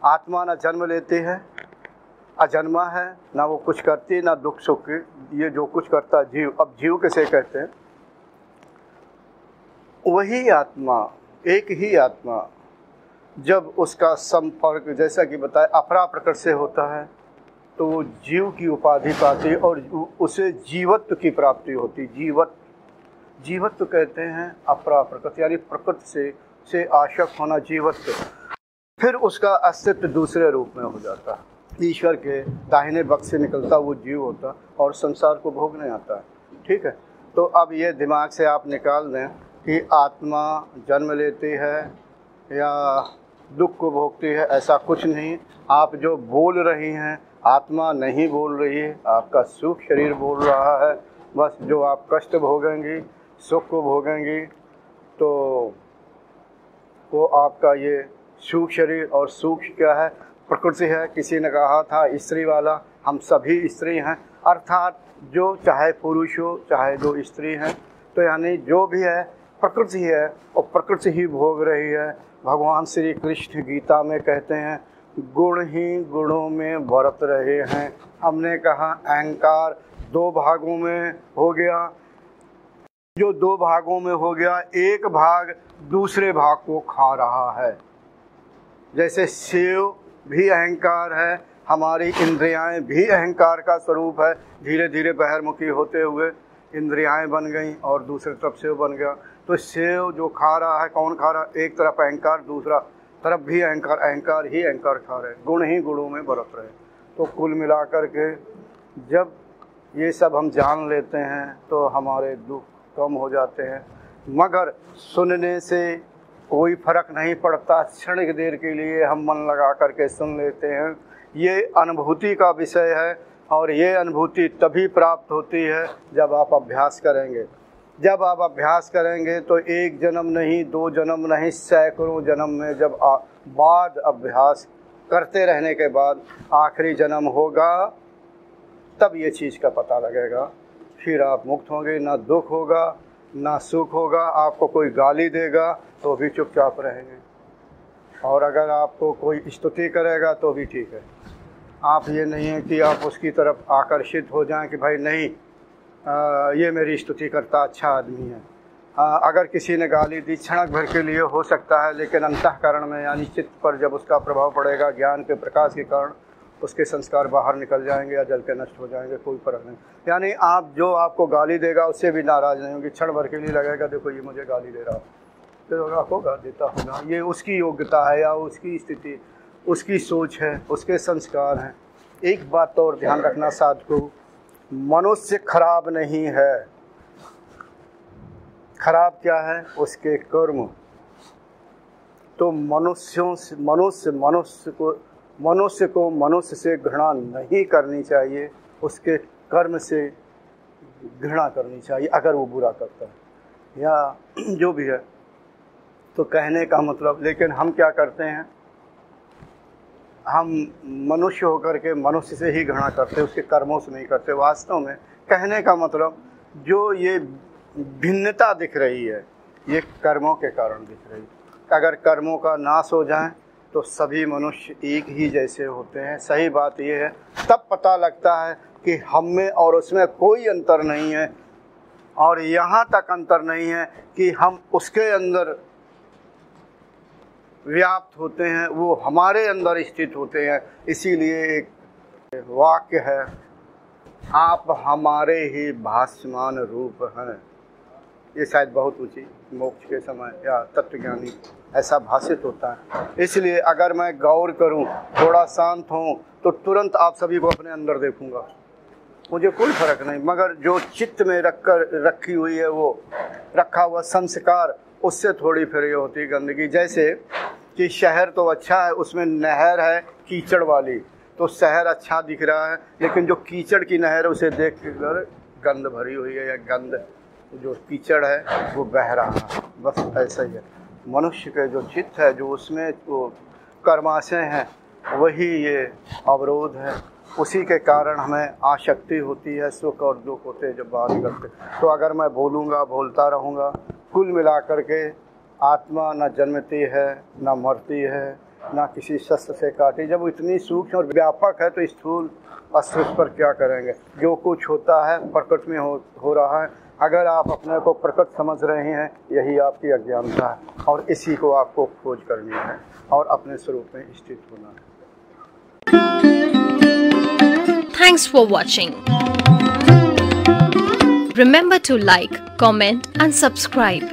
आत्मा न जन्म लेती है, अजन्मा है, ना वो कुछ करती ना दुख सुख, ये जो कुछ करता जीव। अब जीव किसे कहते हैं? वही आत्मा, एक ही आत्मा जब उसका संपर्क जैसा कि बताया अपरा प्रकृति से होता है तो वो जीव की उपाधि पाती है और उसे जीवत्व की प्राप्ति होती। जीवत्व कहते हैं अपरा प्रकृति, यानी प्रकृति से आशक होना जीवत्व। फिर उसका अस्तित्व दूसरे रूप में हो जाता है, ईश्वर के दाहिने पक्ष से निकलता वो जीव होता और संसार को भोगने आता है। ठीक है, तो अब ये दिमाग से आप निकाल दें कि आत्मा जन्म लेती है या दुख को भोगती है, ऐसा कुछ नहीं। आप जो बोल रही हैं आत्मा नहीं बोल रही है, आपका सुख शरीर बोल रहा है। बस जो आप कष्ट भोगेंगी, सुख को भोगेंगी, तो वो आपका ये सुख शरीर, और सुख क्या है? प्रकृति है। किसी ने कहा था स्त्री वाला, हम सभी स्त्री हैं, अर्थात जो चाहे पुरुष हो चाहे जो स्त्री हैं, तो यानी जो भी है प्रकृति है और प्रकृति ही भोग रही है। भगवान श्री कृष्ण गीता में कहते हैं गुण ही गुणों में बरत रहे हैं। हमने कहा अहंकार दो भागों में हो गया, जो दो भागों में हो गया एक भाग दूसरे भाग को खा रहा है। जैसे सेव भी अहंकार है, हमारी इंद्रियाएं भी अहंकार का स्वरूप है। धीरे धीरे बहिर्मुखी होते हुए इंद्रियाएं बन गई और दूसरी तरफ सेव बन गया। तो सेव जो खा रहा है, कौन खा रहा है? एक तरफ अहंकार, दूसरा तरफ भी अहंकार, अहंकार ही अहंकार खा रहे, गुण ही गुणों में बरत रहे। तो कुल मिलाकर के जब ये सब हम जान लेते हैं तो हमारे दुख कम हो जाते हैं। मगर सुनने से कोई फर्क नहीं पड़ता, क्षणिक देर के लिए हम मन लगा करके सुन लेते हैं। ये अनुभूति का विषय है और ये अनुभूति तभी प्राप्त होती है जब आप अभ्यास करेंगे। जब आप अभ्यास करेंगे तो एक जन्म नहीं, दो जन्म नहीं, सैकड़ों जन्म में जब बाद अभ्यास करते रहने के बाद आखिरी जन्म होगा तब ये चीज़ का पता लगेगा। फिर आप मुक्त होंगे, ना दुख होगा ना सुख होगा। आपको कोई गाली देगा तो भी चुपचाप रहेंगे, और अगर आपको कोई स्तुति करेगा तो भी ठीक है। आप ये नहीं है कि आप उसकी तरफ आकर्षित हो जाएं कि भाई नहीं ये मेरी स्तुति करता, अच्छा आदमी है। अगर किसी ने गाली दी क्षणक भर के लिए हो सकता है, लेकिन अंतःकरण में यानी चित्त पर जब उसका प्रभाव पड़ेगा ज्ञान के प्रकाश के कारण उसके संस्कार बाहर निकल जाएंगे या जल के नष्ट हो जाएंगे, कोई फर्क नहीं। यानी आप जो आपको गाली देगा उससे भी नाराज़ नहीं होंगे। क्षण भर के लिए लगेगा देखो ये मुझे गाली दे रहा है, तो आपको देता होगा, ये उसकी योग्यता है या उसकी स्थिति, उसकी सोच है, उसके संस्कार हैं। एक बात तो और ध्यान रखना साधकों, मनुष्य खराब नहीं है। खराब क्या है? उसके कर्म। तो मनुष्य को मनुष्य से घृणा नहीं करनी चाहिए, उसके कर्म से घृणा करनी चाहिए अगर वो बुरा करता है या जो भी है। तो कहने का मतलब, लेकिन हम क्या करते हैं, हम मनुष्य होकर के मनुष्य से ही घृणा करते, उसके कर्मों से नहीं करते। वास्तव में कहने का मतलब जो ये भिन्नता दिख रही है ये कर्मों के कारण दिख रही है। अगर कर्मों का नाश हो जाए तो सभी मनुष्य एक ही जैसे होते हैं। सही बात ये है, तब पता लगता है कि हम में और उसमें कोई अंतर नहीं है, और यहाँ तक अंतर नहीं है कि हम उसके अंदर व्याप्त होते हैं, वो हमारे अंदर स्थित होते हैं। इसीलिए एक वाक्य है, आप हमारे ही भासमान रूप हैं। ये शायद बहुत ऊंची मोक्ष के समय या तत्वज्ञानी ऐसा भाषित होता है। इसलिए अगर मैं गौर करूं, थोड़ा शांत हूं, तो तुरंत आप सभी को अपने अंदर देखूंगा, मुझे कोई फर्क नहीं। मगर जो चित्त में रखी हुई है, वो रखा हुआ संस्कार, उससे थोड़ी फिर ये होती गंदगी। जैसे कि शहर तो अच्छा है, उसमें नहर है कीचड़ वाली, तो शहर अच्छा दिख रहा है, लेकिन जो कीचड़ की नहर है उसे देख कर गंध भरी हुई है या गंध जो कीचड़ है वो बह रहा है, बस ऐसा ही है। मनुष्य के जो चित्त है, जो उसमें वो कर्माशय हैं, वही ये अवरोध है। उसी के कारण हमें आसक्ति होती है, सुख और दुख होते हैं जब बात करते। तो अगर मैं बोलूँगा, बोलता रहूँगा, कुल मिलाकर के आत्मा न जन्मती है, न मरती है, न किसी शस्त्र से काटी। जब इतनी सूक्ष्म और व्यापक है तो स्थूल अस्तित्व पर क्या करेंगे। जो कुछ होता है प्रकट में हो रहा है। अगर आप अपने को प्रकट समझ रहे हैं, यही आपकी अज्ञानता है और इसी को आपको खोज करनी है और अपने स्वरूप में स्थित होना है। Thanks for watching. Remember to like, comment and subscribe.